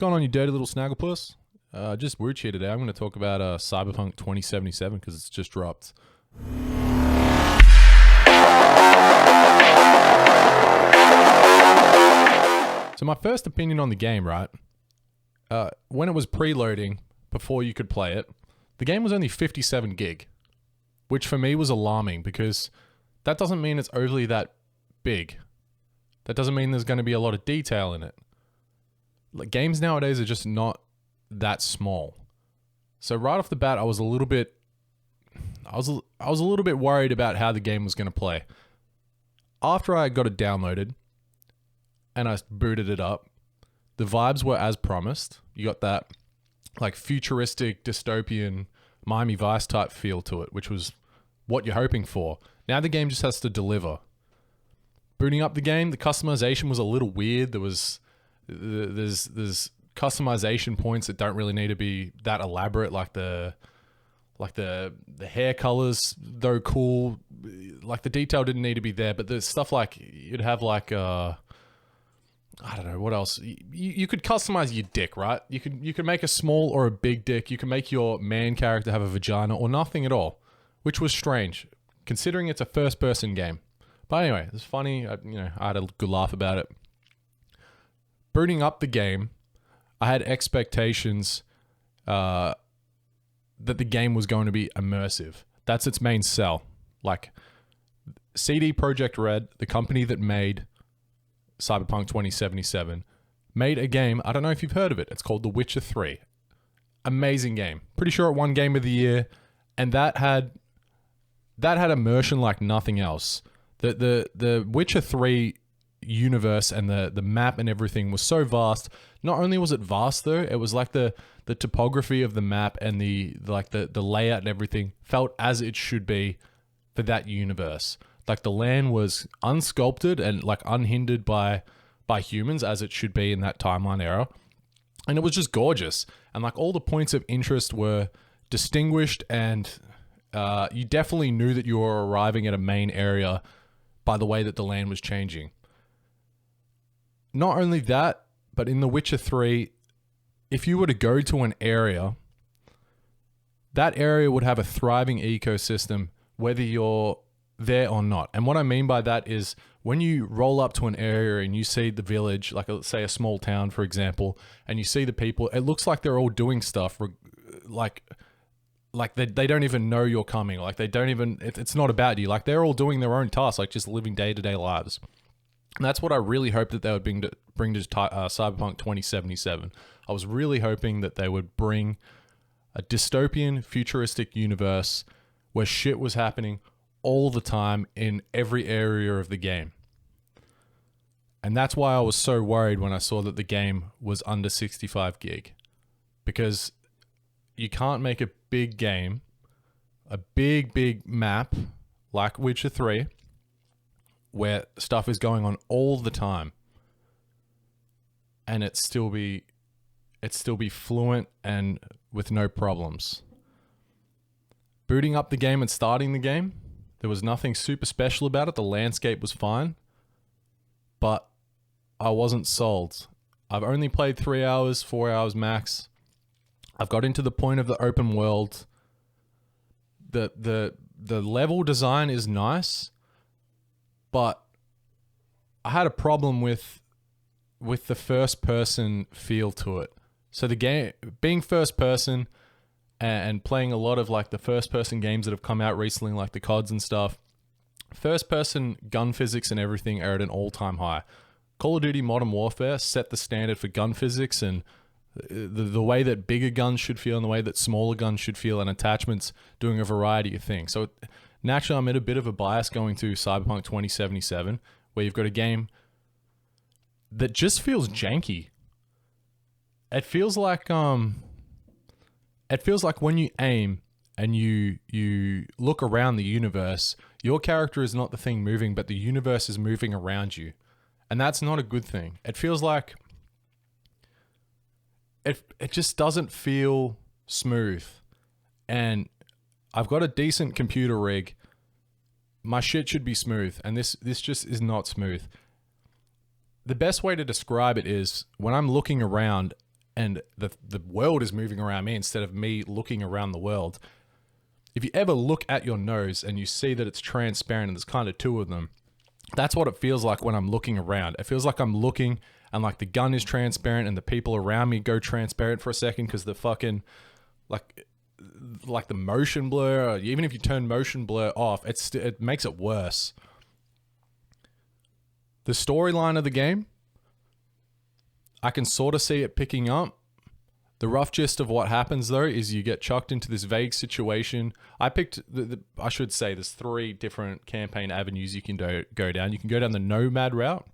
Going on, you dirty little snagglepuss? Just Wooch here today. I'm going to talk about Cyberpunk 2077 because it's just dropped. So my first opinion on the game, right? When it was preloading, before you could play it, the game was only 57 gig, which for me was alarming because that doesn't mean it's overly that big. That doesn't mean there's going to be a lot of detail in it. Like, games nowadays are just not that small. So right off the bat, I was a little bit worried about how the game was going to play. After I got it downloaded and I booted it up, the vibes were as promised. You got that like futuristic, dystopian, Miami Vice type feel to it, which was what you're hoping for. Now the game just has to deliver. Booting up the game, the customization was a little weird. There's customization points that don't really need to be that elaborate, like the hair colors, though cool. Like the detail didn't need to be there, but there's stuff like you'd have like I don't know what else. You could customize your dick, right? You could make a small or a big dick. You can make your man character have a vagina or nothing at all, which was strange considering it's a first-person game. But anyway, it's funny. I had a good laugh about it. Booting up the game, I had expectations that the game was going to be immersive. That's its main sell. Like, CD Projekt Red, the company that made Cyberpunk 2077, made a game. I don't know if you've heard of it. It's called The Witcher 3. Amazing game. Pretty sure it won Game of the Year, and that had immersion like nothing else. The Witcher 3 universe and the map and everything was so vast. Not only was it vast though, it was like the topography of the map and the layout and everything felt as it should be for that universe. Like the land was unsculpted and like unhindered by humans as it should be in that timeline era. And it was just gorgeous. And like all the points of interest were distinguished, and you definitely knew that you were arriving at a main area by the way that the land was changing. Not only that, but in The Witcher 3, if you were to go to an area, that area would have a thriving ecosystem whether you're there or not. And what I mean by that is when you roll up to an area and you see the village, like let's say a small town, for example, and you see the people, it looks like they're all doing stuff like they don't even know you're coming. Like they don't even, it's not about you. Like they're all doing their own tasks, like just living day-to-day lives. And that's what I really hoped that they would bring to Cyberpunk 2077. I was really hoping that they would bring a dystopian, futuristic universe where shit was happening all the time in every area of the game. And that's why I was so worried when I saw that the game was under 65 gig. Because you can't make a big game, a big map like Witcher 3, where stuff is going on all the time, and it still be fluent and with no problems. Booting up the game and starting the game, there was nothing super special about it. The landscape was fine, but I wasn't sold. I've only played 3 hours, 4 hours max. I've got into the point of the open world. The level design is nice, but I had a problem with the first person feel to it. So the game being first person and playing a lot of like the first person games that have come out recently, like the CODs and stuff, first person gun physics and everything are at an all-time high. Call of Duty Modern Warfare set the standard for gun physics and the way that bigger guns should feel and the way that smaller guns should feel, and attachments doing a variety of things. So naturally, I'm in a bit of a bias going to Cyberpunk 2077, where you've got a game that just feels janky. It feels like when you aim and you look around the universe, your character is not the thing moving, but the universe is moving around you. And that's not a good thing. It feels like it just doesn't feel smooth. And I've got a decent computer rig. My shit should be smooth, and this just is not smooth. The best way to describe it is when I'm looking around and the world is moving around me instead of me looking around the world. If you ever look at your nose and you see that it's transparent and there's kind of two of them, that's what it feels like when I'm looking around. It feels like I'm looking and like the gun is transparent and the people around me go transparent for a second because the fucking like the motion blur, or even if you turn motion blur off, it makes it worse. The storyline of the game, I can sort of see it picking up. The rough gist of what happens though is you get chucked into this vague situation. I picked I should say there's 3 different campaign avenues you can go down. You can go down the nomad route,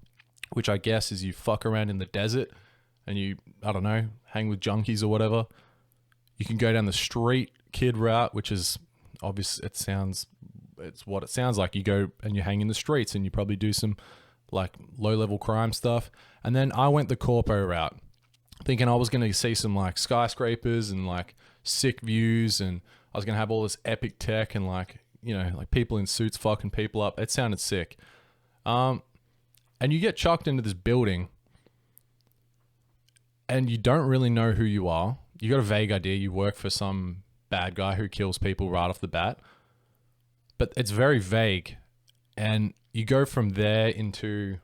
which I guess is you fuck around in the desert and you, I don't know, hang with junkies or whatever. You can go down the street kid route, which is obvious. It's what it sounds like. You go and you hang in the streets and you probably do some like low level crime stuff. And then I went the corpo route, thinking I was going to see some like skyscrapers and like sick views, and I was going to have all this epic tech and like, you know, like people in suits fucking people up. It sounded sick. And you get chucked into this building and you don't really know who you are. You got a vague idea. You work for some bad guy who kills people right off the bat, but it's very vague. And you go from there into,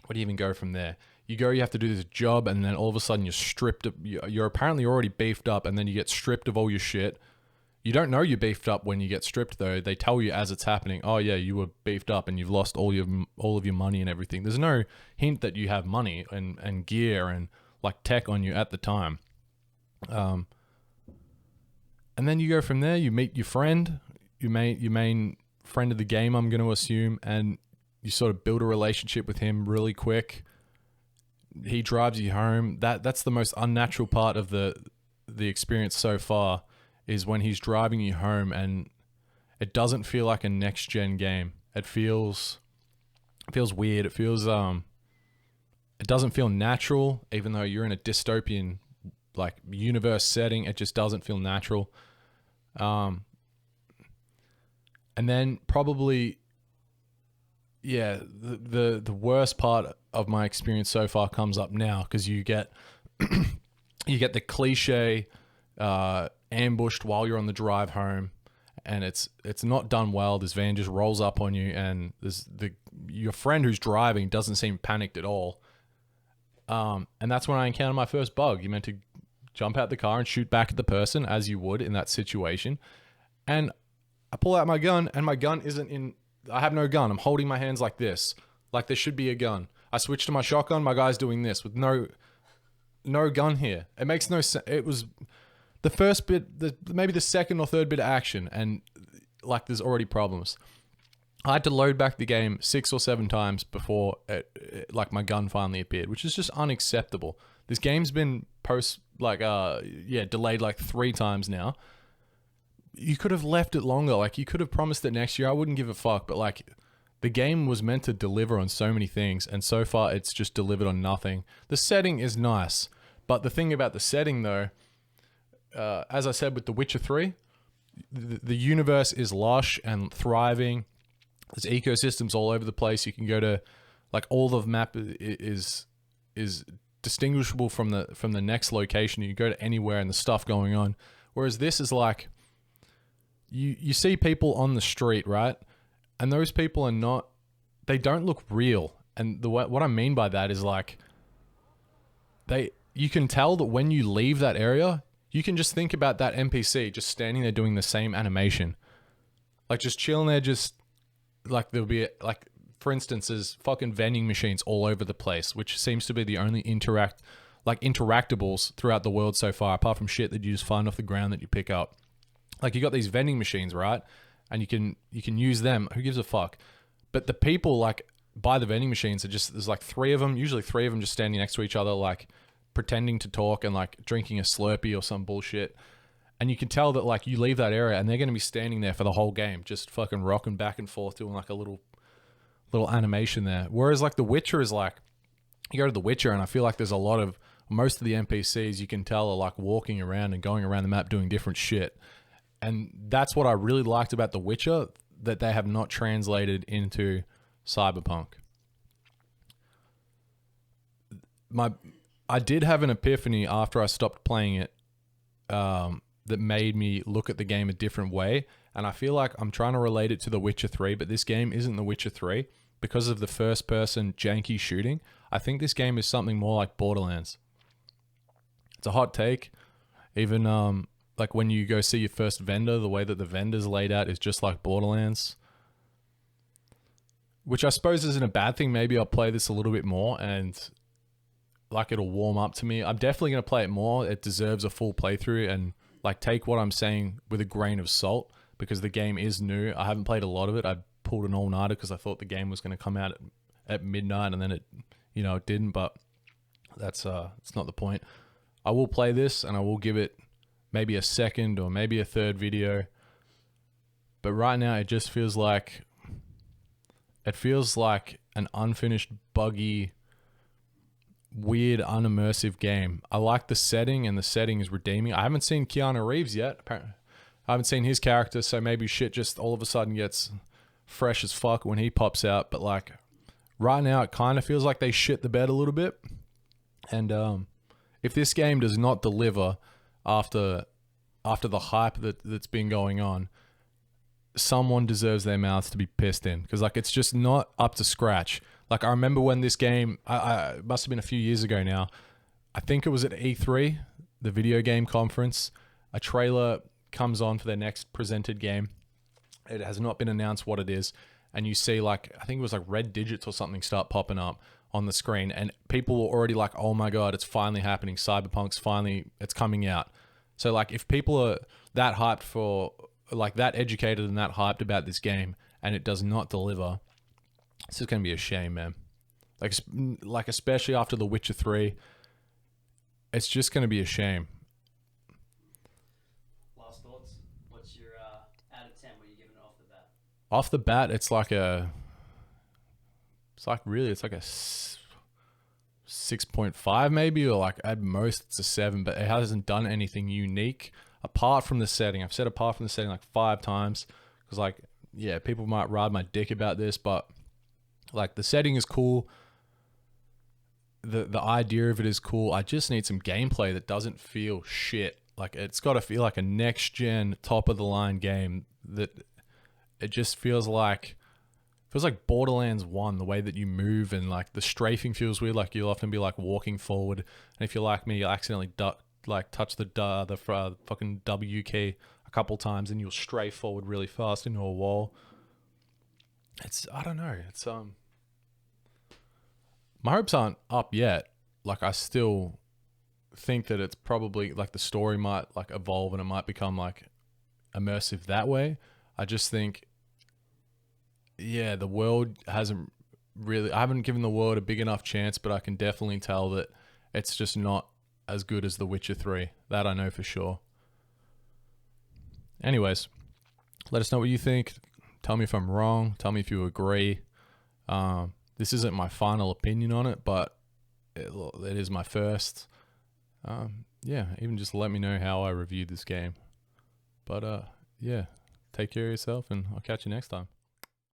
where do you even go from there? You have to do this job, and then all of a sudden you're stripped of, you're apparently already beefed up, and then you get stripped of all your shit. You don't know you're beefed up when you get stripped though. They tell you as it's happening, oh yeah, you were beefed up and you've lost all of your money and everything. There's no hint that you have money and gear and like tech on you at the time. And then you go from there, you meet your friend, your main friend of the game, I'm going to assume, and you sort of build a relationship with him really quick. He drives you home. That's the most unnatural part of the experience so far, is when he's driving you home, and it doesn't feel like a next gen game. It feels weird. It doesn't feel natural, even though you're in a dystopian like universe setting. It just doesn't feel natural. And then probably, yeah, the worst part of my experience so far comes up now, because you get the cliche ambushed while you're on the drive home, and it's not done well. This van just rolls up on you, and your friend who's driving doesn't seem panicked at all. And that's when I encounter my first bug. You're meant to jump out the car and shoot back at the person as you would in that situation. And I pull out my gun, and my gun isn't in. I have no gun. I'm holding my hands like this, like there should be a gun. I switch to my shotgun. My guy's doing this with no gun here. It makes no sense. It was the first bit, maybe the second or third bit of action, and like there's already problems. I had to load back the game 6 or 7 times before like my gun finally appeared, which is just unacceptable. This game's been delayed like 3 times now. You could have left it longer. Like, you could have promised it next year. I wouldn't give a fuck. But like, the game was meant to deliver on so many things, and so far it's just delivered on nothing. The setting is nice, but the thing about the setting though, as I said with The Witcher 3, the universe is lush and thriving. There's ecosystems all over the place. You can go to, like, all of the map is distinguishable from the next location. You go to anywhere and the stuff going on. Whereas this is like, you see people on the street, right? And those people they don't look real. And what I mean by that is like, you can tell that when you leave that area, you can just think about that NPC just standing there doing the same animation. Like, just chilling there, just like, there'll be like, for instance, there's fucking vending machines all over the place, which seems to be the only interactables throughout the world so far, apart from shit that you just find off the ground that you pick up. Like, you got these vending machines, right? And you can use them. Who gives a fuck? But the people, like, by the vending machines are just, there's like 3 of them, usually 3 of them just standing next to each other, like pretending to talk and like drinking a Slurpee or some bullshit. And you can tell that, like, you leave that area and they're going to be standing there for the whole game, just fucking rocking back and forth, doing like a little animation there. Whereas like The Witcher is like, you go to The Witcher and I feel like there's most of the NPCs you can tell are like walking around and going around the map doing different shit. And that's what I really liked about The Witcher, that they have not translated into Cyberpunk. I did have an epiphany after I stopped playing it, that made me look at the game a different way. And I feel like I'm trying to relate it to The Witcher 3, but this game isn't The Witcher 3 because of the first person janky shooting. I think this game is something more like Borderlands. It's a hot take. Even like when you go see your first vendor, the way that the vendor's laid out is just like Borderlands. Which I suppose isn't a bad thing. Maybe I'll play this a little bit more and like it'll warm up to me. I'm definitely going to play it more. It deserves a full playthrough, and like take what I'm saying with a grain of salt because the game is new. I haven't played a lot of it. I pulled an all-nighter because I thought the game was going to come out at midnight, and then it didn't, but that's it's not the point. I will play this and I will give it maybe a second or maybe a third video. But right now it just feels like an unfinished, buggy, weird, unimmersive game. I like the setting, and the setting is redeeming. I haven't seen Keanu Reeves yet. Apparently, I haven't seen his character, so maybe shit just all of a sudden gets fresh as fuck when he pops out. But like right now, it kind of feels like they shit the bed a little bit. And if this game does not deliver after the hype that's been going on, someone deserves their mouths to be pissed in, because like it's just not up to scratch. Like I remember when this game, it must have been a few years ago now. I think it was at E3, the video game conference. A trailer comes on for their next presented game. It has not been announced what it is, and you see like I think it was like red digits or something start popping up on the screen, and people were already like, "Oh my god, it's finally happening! Cyberpunk's it's coming out." So like if people are that hyped for, like that educated and that hyped about this game, and it does not deliver, it's just gonna be a shame, man. Like especially after The Witcher 3, it's just gonna be a shame. Last thoughts. What's your out of 10? What are you giving it off the bat? Off the bat, it's like a 6.5 maybe, or like at most it's a 7. But it hasn't done anything unique apart from the setting. I've said apart from the setting like 5 times because like yeah, people might ride my dick about this, but like the setting is cool. The idea of it is cool. I just need some gameplay that doesn't feel shit. Like it's got to feel like a next gen top of the line game that it just feels like Borderlands 1, the way that you move, and like the strafing feels weird. Like you'll often be like walking forward, and if you're like me, you'll accidentally touch the fucking W key a couple times, and you'll strafe forward really fast into a wall. I don't know. My hopes aren't up yet. Like I still think that it's probably like the story might like evolve and it might become like immersive that way. I just think, yeah, the world hasn't really, I haven't given the world a big enough chance, but I can definitely tell that it's just not as good as The Witcher 3. That I know for sure. Anyways, let us know what you think. Tell me if I'm wrong. Tell me if you agree. This isn't my final opinion on it, but it is my first. Yeah, even just let me know how I reviewed this game. But yeah, take care of yourself, and I'll catch you next time.